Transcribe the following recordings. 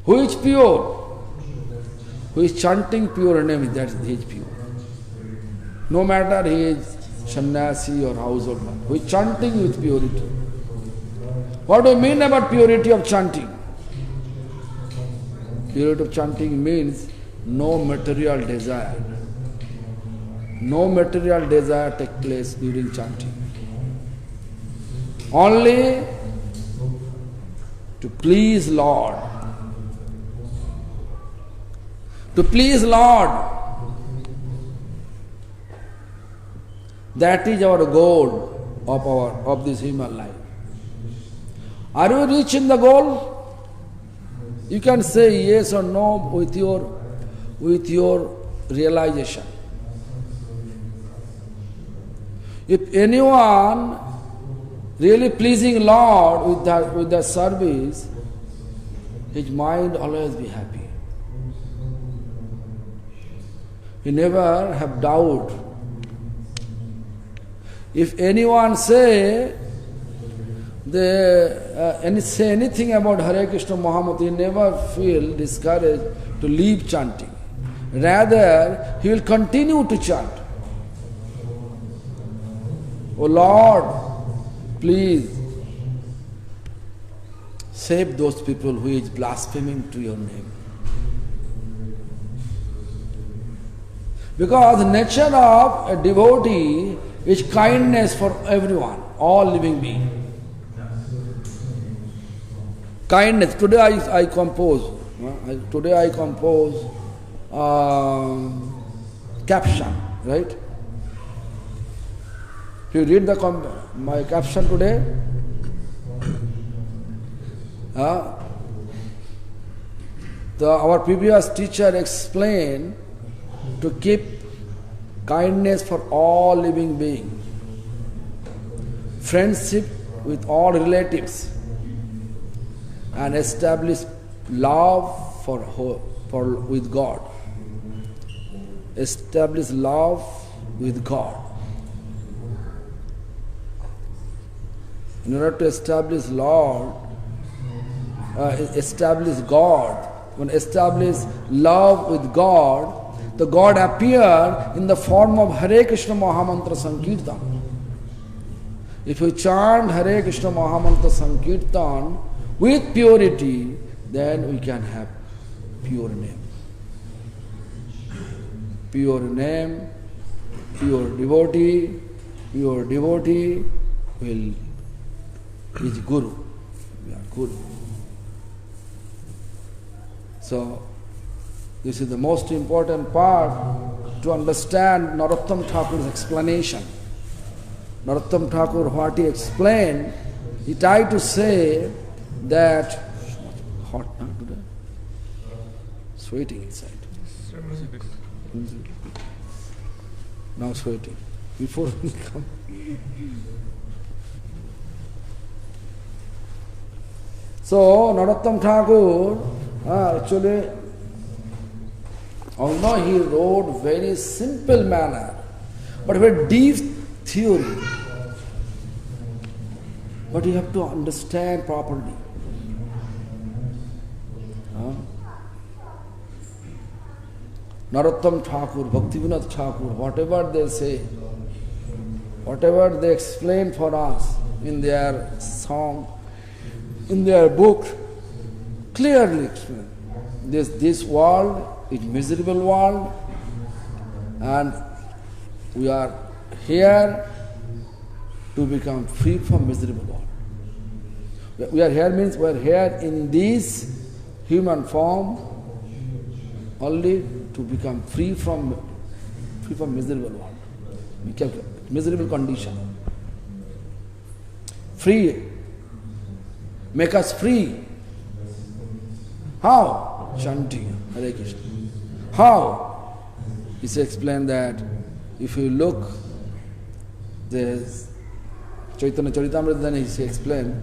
Who is pure? Who is chanting pure name, that he is pure. No matter he is sannyasi or household man, who is chanting with purity. What do you mean about purity of chanting? Purity of chanting means no material desire. No material desire takes place during chanting. Only to please Lord. To please Lord. That is our goal of this human life. Are you reaching the goal? You can say yes or no with your realization. If anyone really pleasing Lord with the service, his mind always be happy. He never have doubt. If anyone say anything about Hare Krishna Mahamantra, he never feel discouraged to leave chanting. Rather, he will continue to chant. Oh Lord, please save those people who is blaspheming to your name. Because the nature of a devotee is kindness for everyone, all living beings. Kindness. Today I compose caption, right? Do you read my caption today? Our previous teacher explained to keep kindness for all living beings, friendship with all relatives, and establish love with God. Establish love with God. In order to establish establish God, when establish love with God, the God appeared in the form of Hare Krishna Mahamantra Sankirtan. If you chant Hare Krishna Mahamantra Sankirtan with purity, then we can have pure name. Pure name, pure devotee is Guru. We are Guru. So, this is the most important part to understand Narottam Thakur's explanation. Narottam Thakur, what he explained, he tried to say that hot today, sweating inside. Now sweating. Before we come. So Narottam Thakur, actually, although he wrote very simple manner, but very deep theory. But you have to understand properly. Narottam Thakur, Bhaktivinoda Thakur, whatever they say, whatever they explain for us in their song, in their book, clearly explain. This world is miserable world, and we are here to become free from miserable world. We are here means we are here in this human form only to become free from miserable world. Become miserable condition. Free. Make us free. How? Chanting Hare Krishna. How? He explained that if you look, there's Chaitanya Charitamrita, then he explained,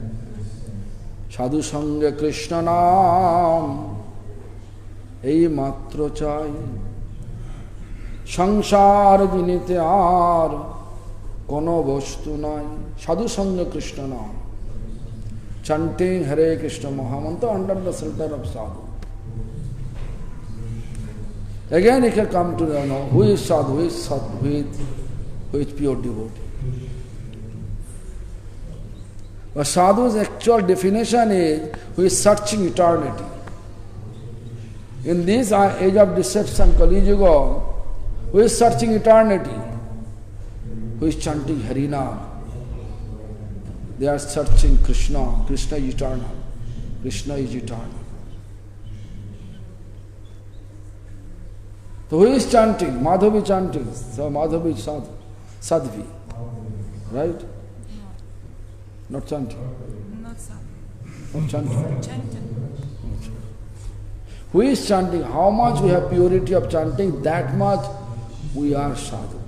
Sadhu Sangha Krishna Naam ei matro chai Sangsar jinite ar kono bostu nai. Sadhu Sangha Krishna Naam. Chanting Hare Krishna Mahamantra under the shelter of sadhu. Again, he can come to know who is sadhu, who is pure devotee. But sadhu's actual definition is who is searching eternity. In this age of deception, Kali Yuga, who is searching eternity? Who is chanting Harinam? They are searching Krishna. Krishna is eternal. Krishna is eternal. So who is chanting? Madhavi chanting. So Madhavi is Sadhvi. Right? Not chanting. Not sadhu. Not chanting. Chanting. Who is chanting? How much we have purity of chanting, that much we are sadhu.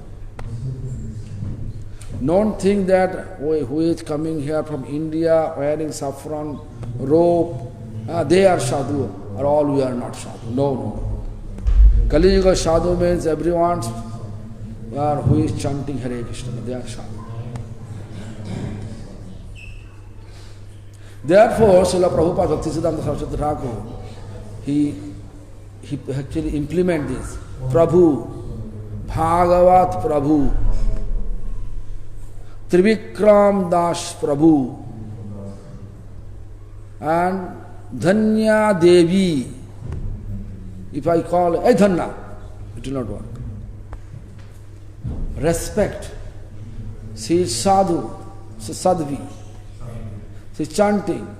Don't think that who is coming here from India wearing saffron robe, they are sadhu, or all we are not sadhu. No. Kali Yuga sadhu means everyone who is chanting Hare Krishna, they are sadhu. Therefore, Srila Prabhupada Bhaktisiddhanta Saraswati Thakur, he actually implement this. Prabhu, Bhagavat Prabhu, Trivikram Das Prabhu, and Dhanya Devi. If I call, hey Dhanna, it will not work. Respect. She is sadhu, she is sadhvi. She is chanting.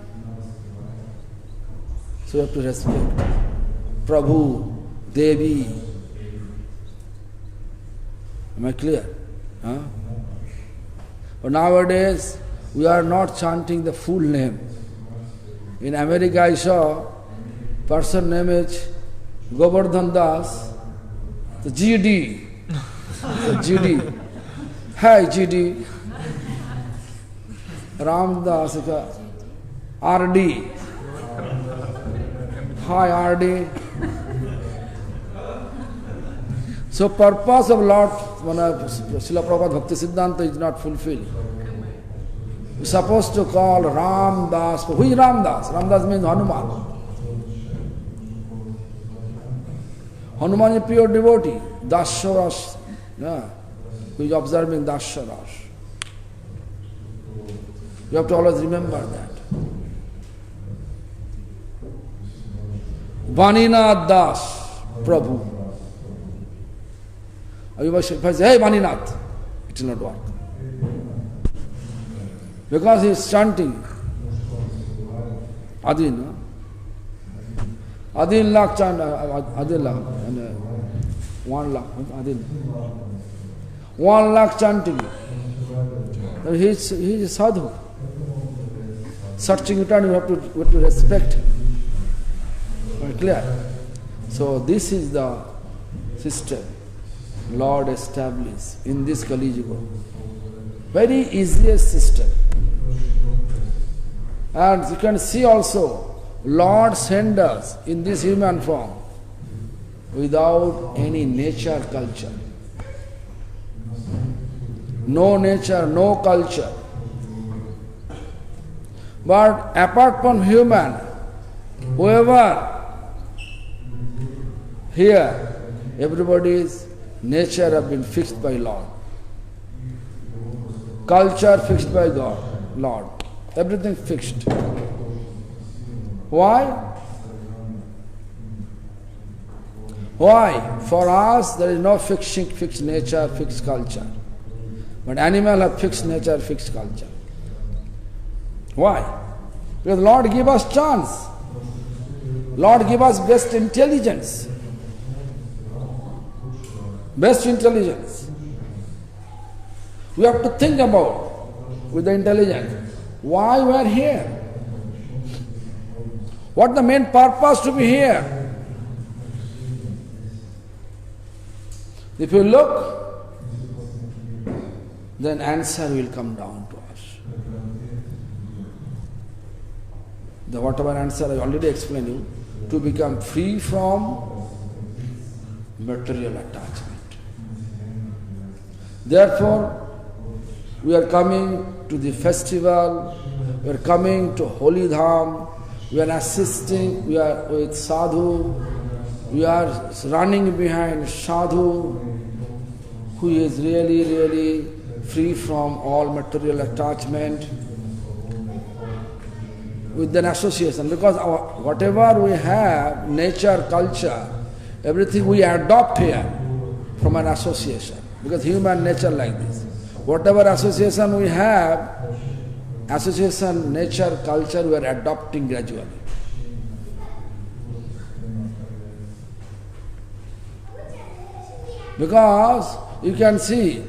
So you have to respect. Prabhu, Devi. Am I clear? Huh? But nowadays, we are not chanting the full name. In America, I saw person name is Govardhan Das, the GD. The GD. Hi GD. Ram Das, RD. Hi RD. So purpose of Lord Srila Prabhupada Bhaktisiddhanta is not fulfilled. We are supposed to call Ram Das. Who is Ram Das? Ram Das means Hanuman. Hanuman is a pure devotee. Dasyaras, who is observing Dasyaras. You have to always remember that. Vaninath Das, Prabhu. If I say, hey Vaninath, it will not work. Because he is chanting Adin. Adin lakh chant, Adin lakh, 1 lakh, Adin. 1 lakh chanting. He is a sadhu. Searching eternity, you have to respect him. Clear? So this is the system Lord established in this Kali Yuga. Very easiest system. And you can see also, Lord sent us in this human form without any nature culture. No nature, no culture. But apart from human, whoever here, everybody's nature have been fixed by Lord. Culture fixed by God, Lord. Everything fixed. Why? Why? For us, there is no fixed nature, fixed culture. But animal have fixed nature, fixed culture. Why? Because Lord give us chance. Lord give us best intelligence. Best intelligence. We have to think about with the intelligence why we are here. What the main purpose to be here? If you look, then answer will come down to us. The whatever answer I already explained you, to become free from material attachment. Therefore, we are coming to the festival, we are coming to Holy Dham, we are assisting, we are with sadhu, We are running behind sadhu who is really, really free from all material attachment with an association. Because whatever we have, nature, culture, everything we adopt here from an association. Because human nature like this. Whatever association we have, association, nature, culture, we are adopting gradually. Because you can see,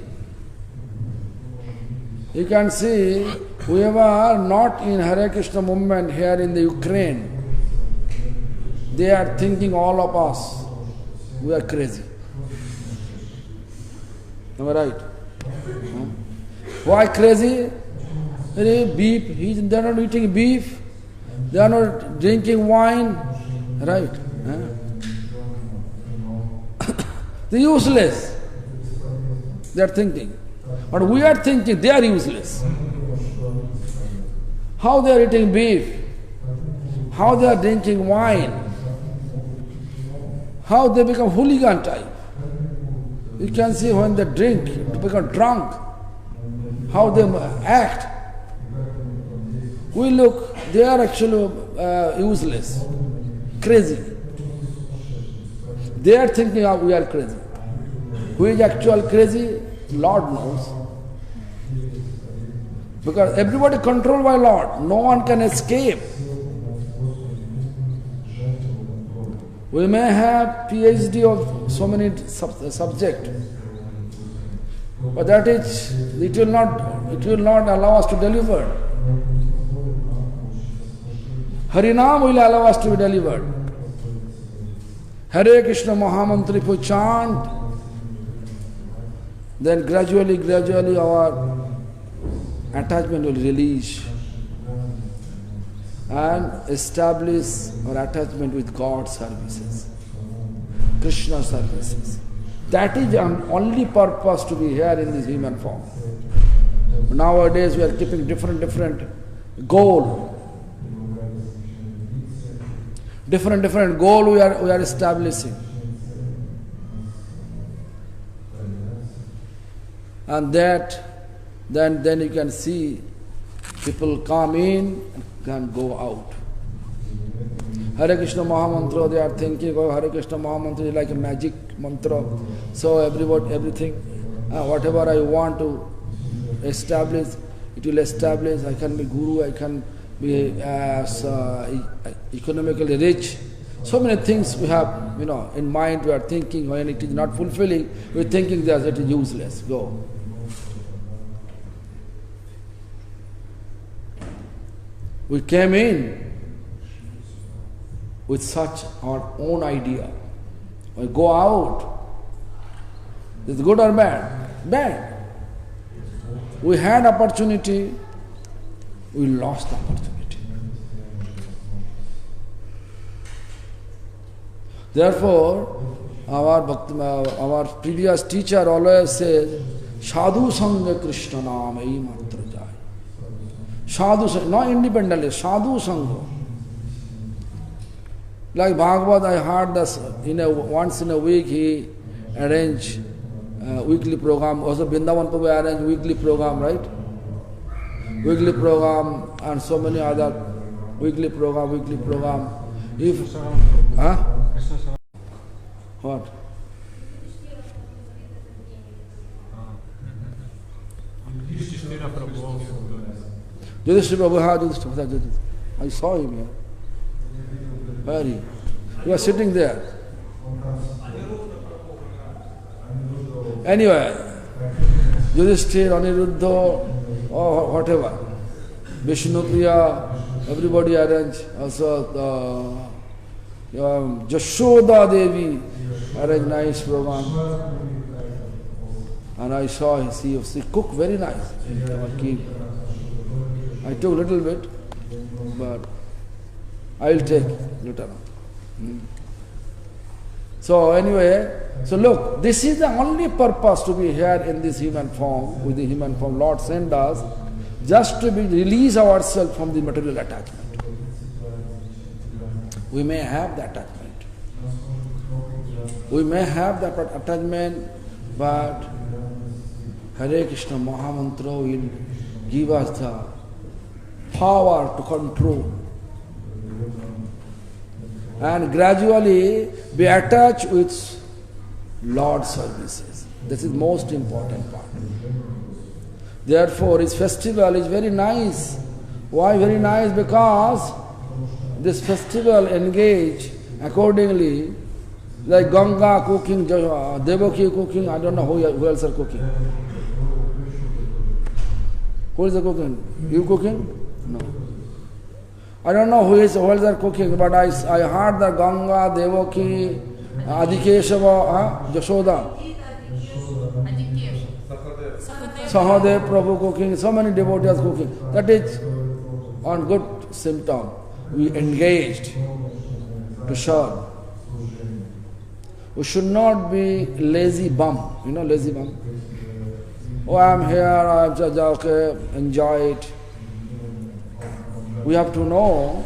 whoever not in Hare Krishna movement here in the Ukraine, they are thinking all of us, we are crazy. Am I right? Why crazy? Beef, they are not eating beef, they are not drinking wine, right? They are useless. They are thinking. But we are thinking they are useless. How they are eating beef? How they are drinking wine? How they become hooligan type? You can see when they drink, they become drunk. How they act. We look, they are actually useless, crazy. They are thinking we are crazy. Who is actual crazy? Lord knows. Because everybody controlled by Lord. No one can escape. We may have PhD of so many subjects, but that is, it will not allow us to deliver. Harinam will allow us to be delivered. Hare Krishna Mahamantri if we chant, then gradually our attachment will release and establish our attachment with God's services, Krishna services. That is our only purpose to be here in this human form. Nowadays we are keeping different goal. Different goal we are establishing. And that, then you can see people come in and go out. Hare Krishna Mahamantra, they are thinking, oh, Hare Krishna Mahamantra is like a magic mantra. So everything, whatever I want to establish, it will establish. I can be guru, I can be economically rich. So many things we have, in mind. We are thinking when it is not fulfilling, we are thinking that it is useless. Go. We came in with such our own idea. We go out. Is it good or bad? Bad. We had opportunity, we lost the opportunity. Therefore, our previous teacher always says, Sadhu Sangha Krishna Naam Ei Matra Jai. Sadhu Sangha, not independently, Sadhu Sangha. Like Bhagavad, I heard this, once in a week he arranged weekly program. Also Vrindavan Prabhu arranged weekly program, right? Weekly program and so many other weekly program. If, huh? What? Yudhishthira Prabhu, I saw him here. Where he? He was sitting there. Anyway, Yudhishthira, Aniruddha, or whatever, Vishnupriya, everybody arranged. Also, Jashoda Devi arranged nice program. And I saw she cooked very nice. I took a little bit, but I will take later on. So anyway, so look, this is the only purpose to be here in this human form, with the human form. Lord sent us just to release ourselves from the material attachment. We may have the attachment. We may have that attachment, but Hare Krishna Mahamantra will give us the power to control. And gradually be attached with Lord's services. This is most important part. Therefore, his festival is very nice. Why very nice? Because this festival engage accordingly, like Ganga cooking, Devaki cooking, I don't know who else are cooking. Who is cooking? You cooking? No. I don't know who else are cooking, but I heard that Ganga, Devaki, Adikeshava, Jashoda, Sahadev Prabhu cooking, so many devotees cooking. That is on good symptom. We engaged to serve. We should not be lazy bum. You know lazy bum? Oh, I'm here, I'm just okay, enjoy it. We have to know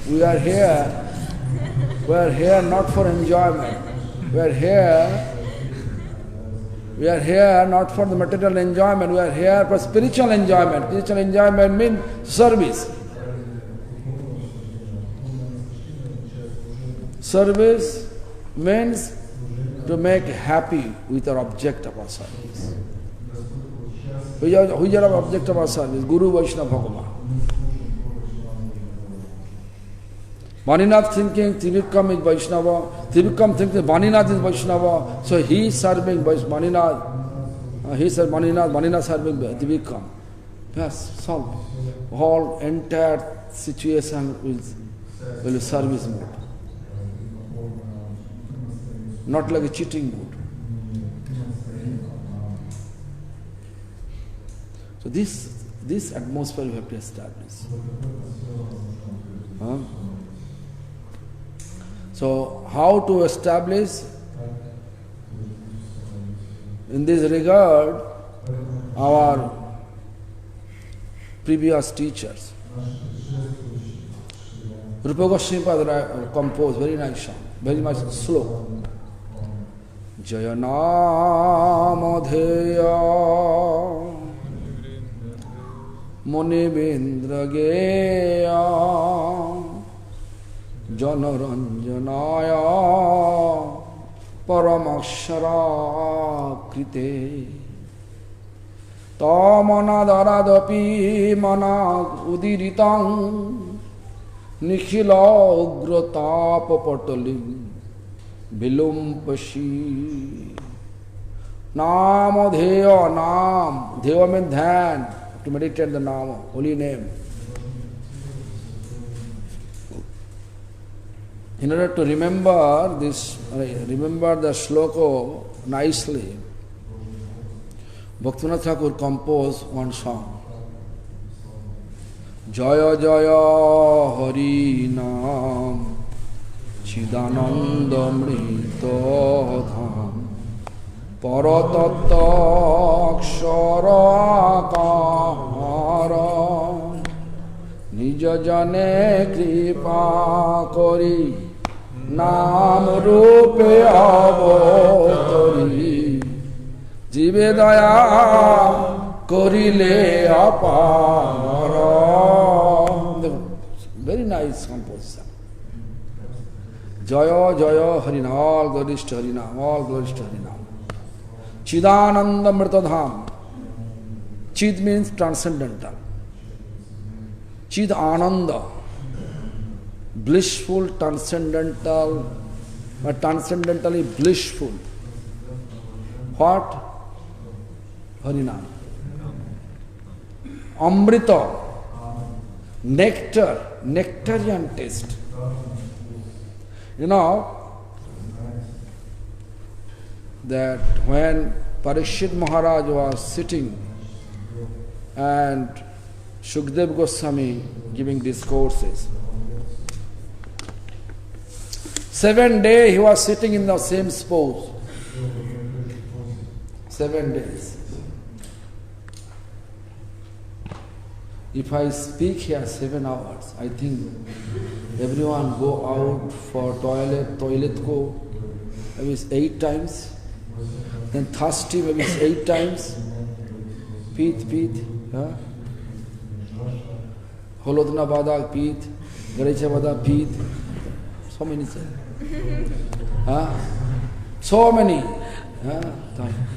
we are here not for enjoyment. We are here not for the material enjoyment, we are here for spiritual enjoyment. Spiritual enjoyment means service. Service means to make happy with our object of our service. Who is our object of our service? Guru Vaishnava Bhagavan. Vaninath thinking Trivikram is Vaishnava, Trivikram thinking Vaninath is Vaishnava, so he is serving Vaninath, he said Vaninath serving Trivikram. Yes, solved. Whole entire situation will be service mode. Not like a cheating mode. So this atmosphere we have to establish. So how to establish? In this regard, our previous teachers, Rupa Goswami Pada composed very nice song, very much slow. Jaya Nama Dheya Munibindra Geya Janaranjanaya Paramashara Krite Tamanadaradhapi Manag Udiritang Nikhila Ugratapa Patalim Vilumpashi Nama Dheya Nam Dheya means dhyan, to meditate the Nama, holy name. In order to remember this, remember the sloka nicely, Bhaktivinoda Thakur composed one song. Jaya Jaya Hari Nam Chidananda Mrita Dham Paratatta Akshara Kahara Nija Jane Kripa Kori Nam Rupe Avatari Jive Daya Korile Apara. Very nice composition. Jaya Jaya Harinam, all glories to Harinam, all glories to Harinam. Chidananda Mritadham. Chid means transcendental. Chid Ananda, blissful, transcendental, but transcendentally blissful. What? Harinam. Amrita, nectar, nectarian taste. You know that when Parikshit Maharaj was sitting and Shukdev Goswami giving discourses, 7 days he was sitting in the same pose. 7 days. If I speak here 7 hours, I think Everyone go out for toilet go, maybe it's 8 times. Then thirsty, maybe it's 8 times. Pith, huh? Holodna Bada, Pith, Garecha Bada, Pith. So many things. Huh? So many.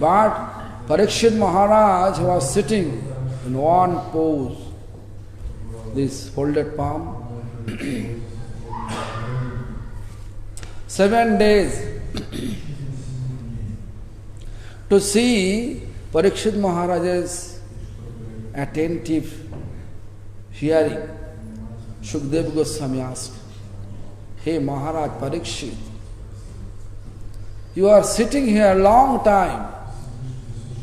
But Parikshit Maharaj was sitting in one pose, this folded palm. 7 days to see Parikshit Maharaj's attentive hearing. Shukdev Goswami asked, "Hey Maharaj Parikshit, you are sitting here a long time.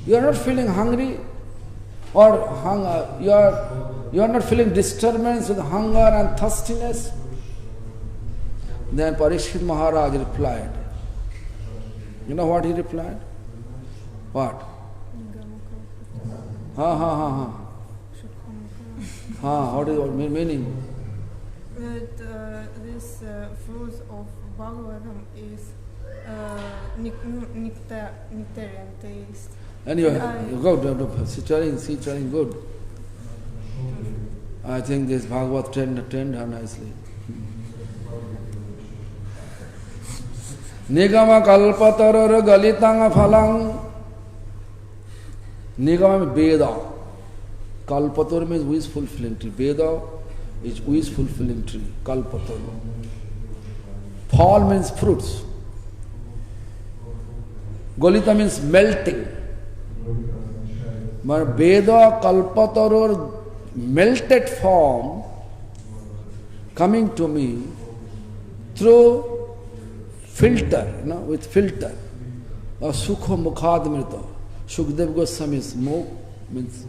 You are not feeling hungry or hunger. You are not feeling disturbance with hunger and thirstiness?" Then Parikshit Maharaj replied. You know what he replied? What? What is the meaning? That this fruit of Bhagavatam is nectarian taste. Anyway, she's telling good. I think this Bhagavat trained her nicely. Nigama kalpataror galitanga phalang. Nigama means Veda. Kalpatar means who is fulfilling tree. Veda is who is fulfilling tree. Kalpatar. Phal means fruits. Galita means melting. But Veda kalpataror melted form coming to me through filter, with filter. Sukho mukhadmrita. Shukdev Goswami's mukh means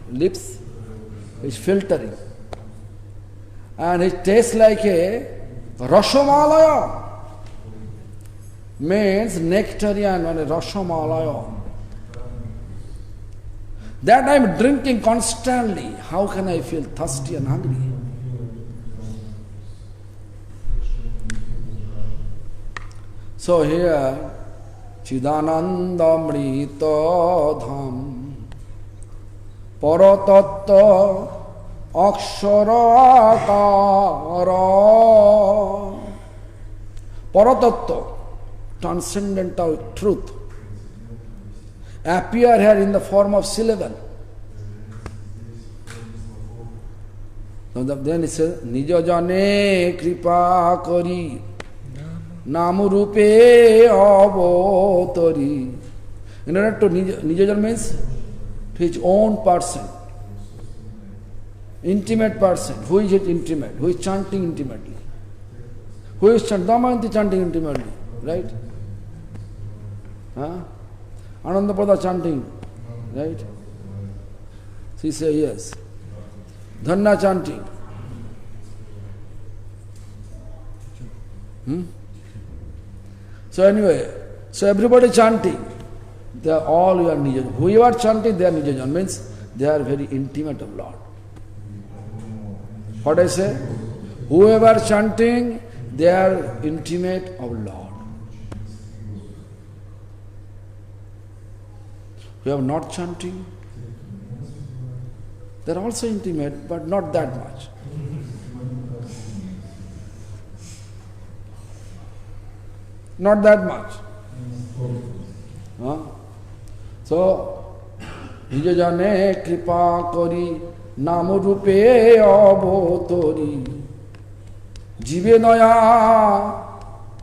lips is filtering. And it tastes like a Rashamalaya. Means nectarian and a Rashamalaya. That I am drinking constantly. How can I feel thirsty and hungry? So here, Chidanandamrita Dham Paratatta Akshara Akara Paratatta, transcendental truth, appear here in the form of syllable. So then it says, Nija jane kripa kari namurupe avotari. In order to Nijajan means to his own person, intimate person. Who is it intimate? Who is chanting intimately? Who is Damayanti chanting intimately? Right? Anandapada chanting, right? She says yes. Dhanna chanting. So anyway, so everybody chanting. They are all your Nijajan. Whoever chanting, they are Nijajan. Means they are very intimate of Lord. What I say? Whoever chanting, they are intimate of Lord. Who are not chanting, they are also intimate, but not that much. Not that much. So, Nijajane kripa kari namurupe abotori jive noya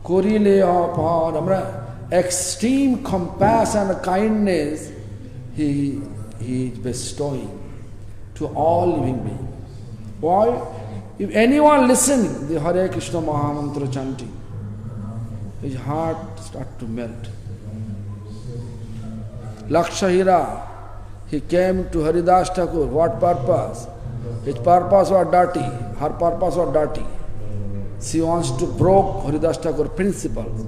korile apar. Extreme compassion and kindness he is bestowing to all living beings. Why? If anyone listening the Hare Krishna Mahamantra chanting, his heart starts to melt. Lakshahira, he came to Haridas Thakur. What purpose? His purpose was dirty. Her purpose was dirty. She wants to break Haridas Thakur principles.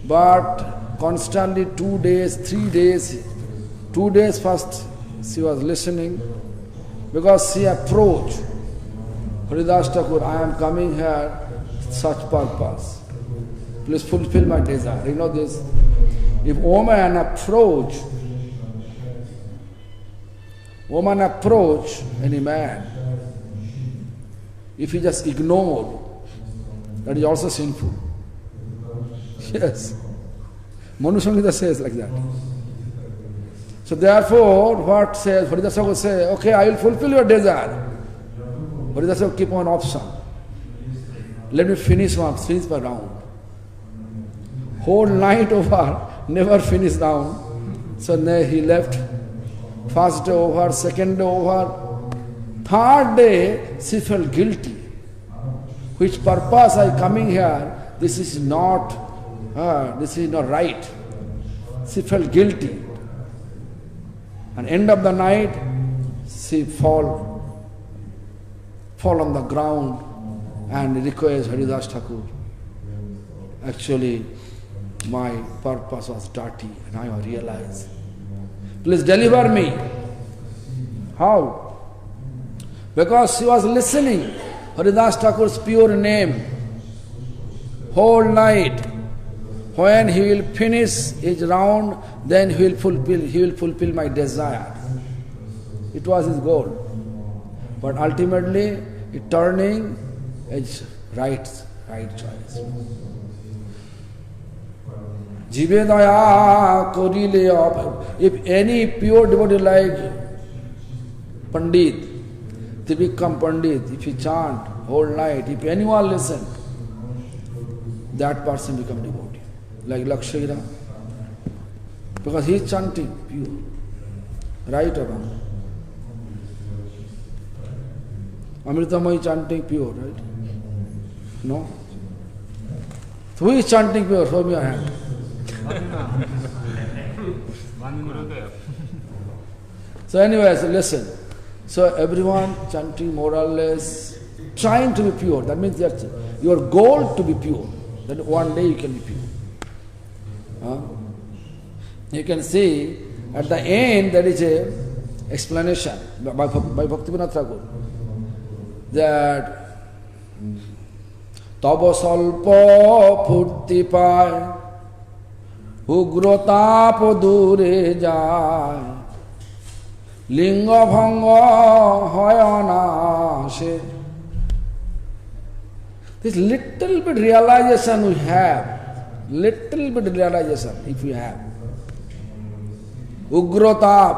But constantly 2 days, 3 days, 2 days first she was listening because she approached Haridas Thakur, I am coming here such purpose. Please fulfill my desire. You know this? If woman approach any man, if he just ignore, that is also sinful. Yes. Manu Samhita says like that. So therefore, what says, Haridas Thakur say, okay, I will fulfill your desire. Haridas Thakur keep on option. Let me finish my round. Whole night over, never finished down. So he left. First day over, second day over. Third day, she felt guilty. Which purpose I coming here? This is not right. She felt guilty. And end of the night, she fall on the ground and request Haridas Thakur. Actually, my purpose was dirty, and I realized. Please deliver me. How? Because she was listening Haridas Thakur's pure name whole night. When he will finish his round, then he will fulfill my desire. It was his goal. But ultimately, it turning is right choice. Jive daya korile. If any pure devotee like Pandit, they become Pandit. If he chant whole night, if anyone listen, that person become devotee. Like Lakshmira, because he is chanting pure, right or wrong? Amritamai chanting pure, right? No? So who is chanting pure? Show me your hand. So anyways, listen. So everyone chanting more or less, trying to be pure. That means that your goal to be pure. That one day you can be pure. You can see at the end there is a explanation by Bhaktivinoda Thakur that Tava salpa phurti pay ugrotap dure jay linga bhanga hoya nashe. This little bit realization we have. Little bit realization, if we have. Ugratap,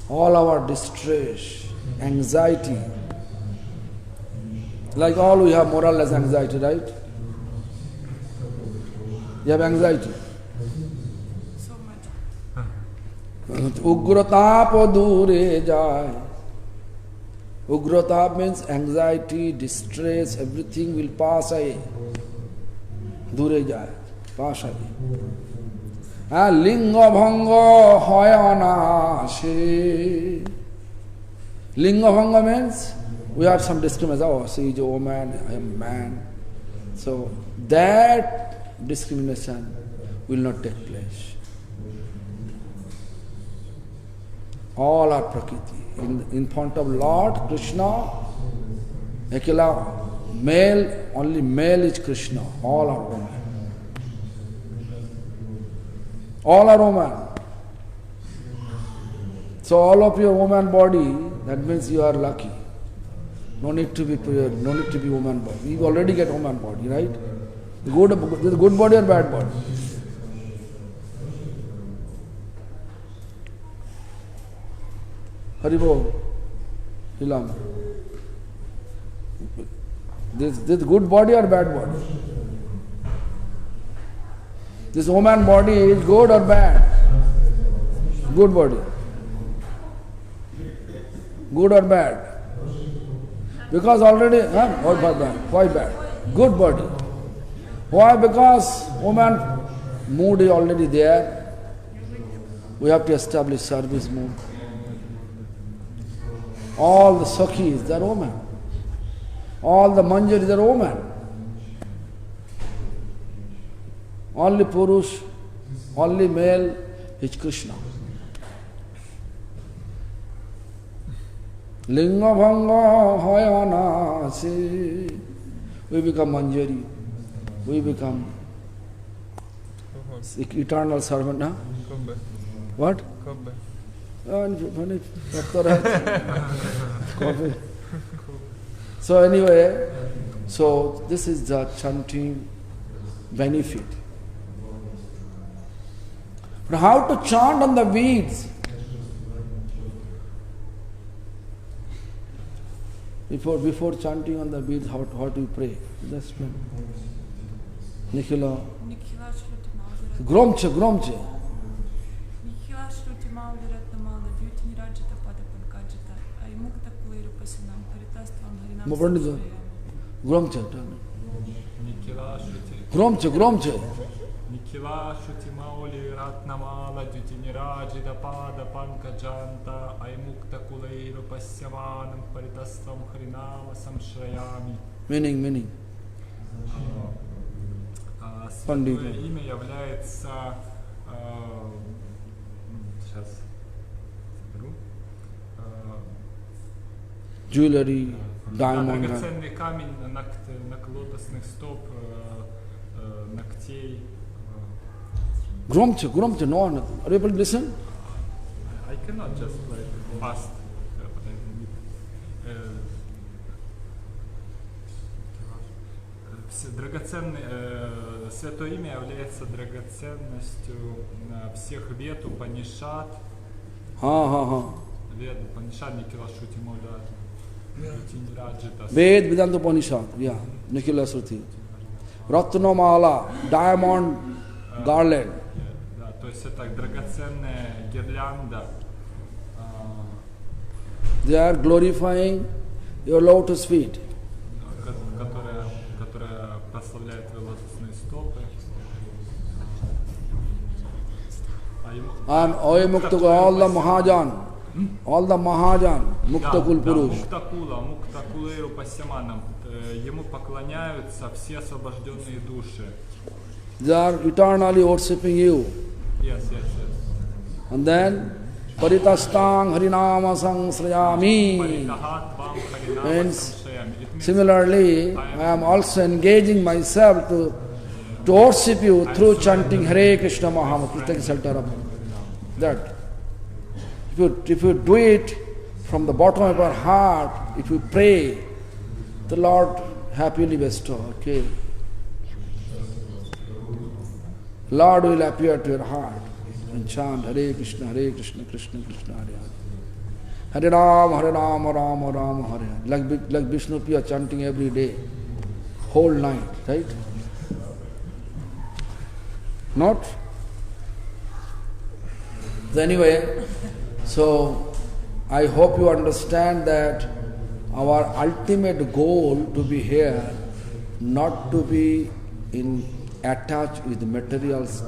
all our distress, anxiety. Like all we have more or less anxiety, right? You have anxiety? So much. Ugratap dure jay. Ugratap means anxiety, distress, everything will pass away. Dure jay, pass away. Linga bhanga hoya nashe. Linga bhanga means we have some discrimination. Oh, she is a woman, I am a man. So that discrimination will not take place. All are Prakriti. In front of Lord Krishna, Akela, male, only male is Krishna. All are women. All are women. So all of your woman body, that means you are lucky. No need to be pure, no need to be woman body. You already get woman body, right? Good body or bad body? Haribol, Hilam. This good body or bad body? This woman body is good or bad? Good body. Good or bad? Because already, why bad? Good body. Why? Because woman mood is already there. We have to establish service mood. All the Sakhis, they are women. All the Manjaris are women. Only Purush, only male is Krishna. Linga bhanga hoyanasi. We become manjari. We become eternal servant. Huh? What? So anyway, so this is the chanting benefit. But how to chant on the beads? Before chanting on the beads, how do you pray? That's one. Nikhila. Gromche. Gromche. Nikila Shruti Mauli Ratnamala Dutiniraji Dapada Pankajanta Aimukta Kuleiru Pasyamanam Paritastvam Harinama Samshrayami. Meaning. Святое имя является сейчас соберу jewelry, diamond. Драгоценный камень лотосных стоп, ногтей. Gromche, no, are you able to listen? I cannot just play fast. Святое имя является драгоценностью всех вед, Упанишат. Вед, Упанишат, Никила Шрути Мауля, Dutiniraja. Ved, Vedanta Upanishad, yeah, Nikila Shruti. Ratnamala, diamond garland. Да, то есть это драгоценная гирлянда. They are glorifying your lotus feet. Которая прославляет твои лотосные стопы. And Oy Muktakul, all the Mahajan, Muktakul Purush. Муктакулейру Пасяманам. Ему поклоняются все освобожденные души. They are eternally worshipping you. Yes. And then, Paritastang Harinama Sangsrayami. Means, similarly, I am also engaging myself to worship you through chanting Hare Krishna Mahamantra. Take shelter of that. If you do it from the bottom of your heart, if you pray, the Lord happily bestow. Okay. Lord will appear to your heart and chant Hare Krishna, Krishna Krishna, Hare Hare. Hare Rama, Rama Rama, Hare Hare. Like Vishnu Priya chanting every day, whole night, right? Not? So anyway, so I hope you understand that our ultimate goal to be here, not to be attached with materials.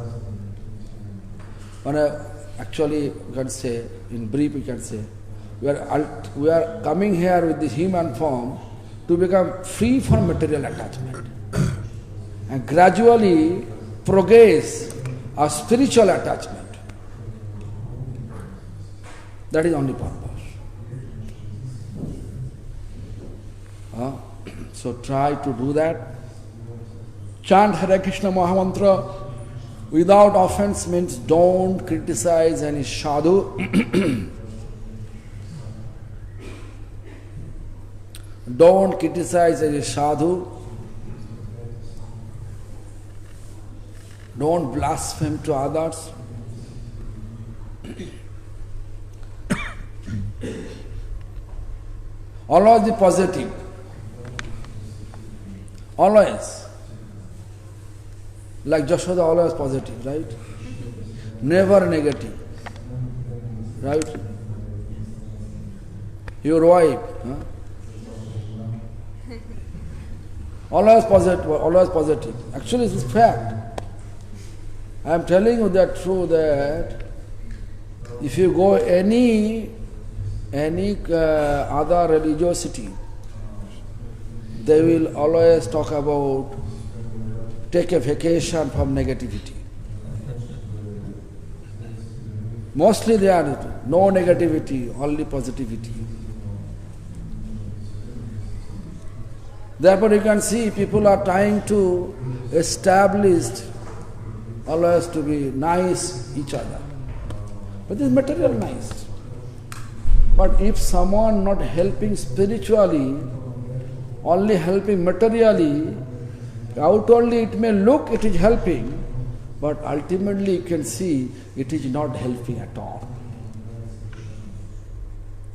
Actually, you can say, in brief, you can say, we are coming here with this human form to become free from material attachment and gradually progress our spiritual attachment. That is only purpose. So try to do that. Chant Hare Krishna Mahamantra without offense means don't criticize any sadhu. Don't criticize any sadhu. Don't blaspheme to others. Always be positive. Always. Like Jashoda, always positive, right? Never negative. Right? Your wife, always positive. Actually, it is fact. I am telling you that true that if you go any other religiosity, they will always talk about take a vacation from negativity. Mostly they are no negativity, only positivity. Therefore you can see people are trying to establish always to be nice each other. But this is material nice. But if someone not helping spiritually, only helping materially, outwardly it may look it is helping, but ultimately you can see it is not helping at all.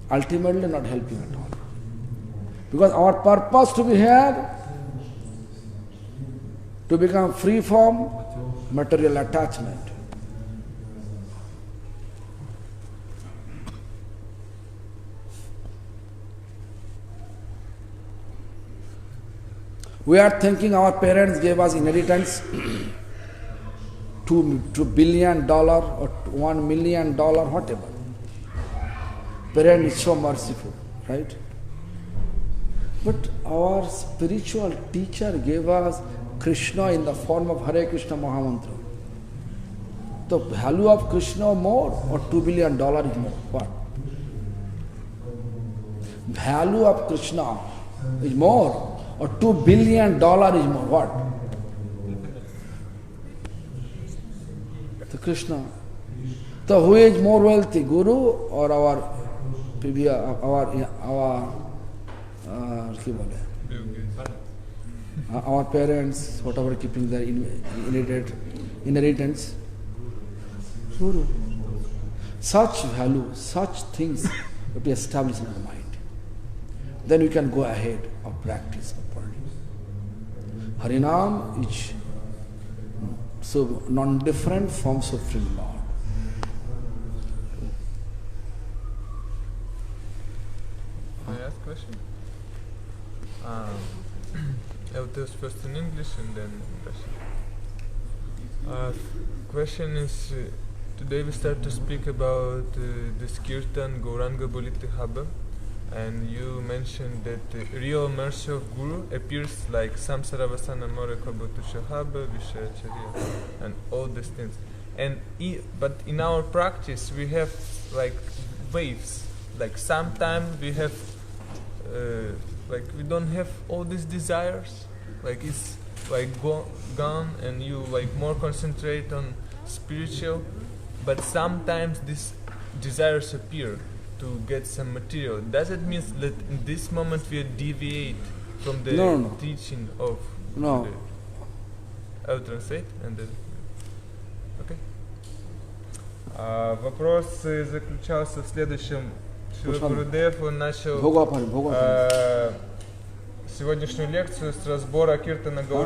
Ultimately not helping at all. Because our purpose to be here, to become free from material attachment. We are thinking our parents gave us inheritance, $2 billion or $1 million, whatever. Parents is so merciful, right? But our spiritual teacher gave us Krishna in the form of Hare Krishna Mahamantra. The value of Krishna more or $2 billion is more? What? Value of Krishna is more or $2 billion is more? What? The Krishna. So who is more wealthy, Guru or our our parents, whatever keeping their inheritance? Guru. Such value, such things will be established in our mind. Then we can go ahead of practice properly. Harinam is so non-different from Supreme Lord. May I ask a question? I will tell first in English and then in Russian. Question is, today we start to speak about this Kirtan Gauranga Bolite Haba, and you mentioned that the real mercy of Guru appears like Samsaravasana More Kabutusha Haba, Vishacharya, and all these things. And but in our practice we have like waves. Like sometimes we have like we don't have all these desires, like it's like gone and you like more concentrate on spiritual, but sometimes these desires appear to get some material. Does it mean that in this moment we deviate from the teaching of No. I will translate and then okay. Вопрос заключался в следующем. Шрила Гурудев, он начал сегодняшнюю лекцию с разбора Киртана Гаурanga.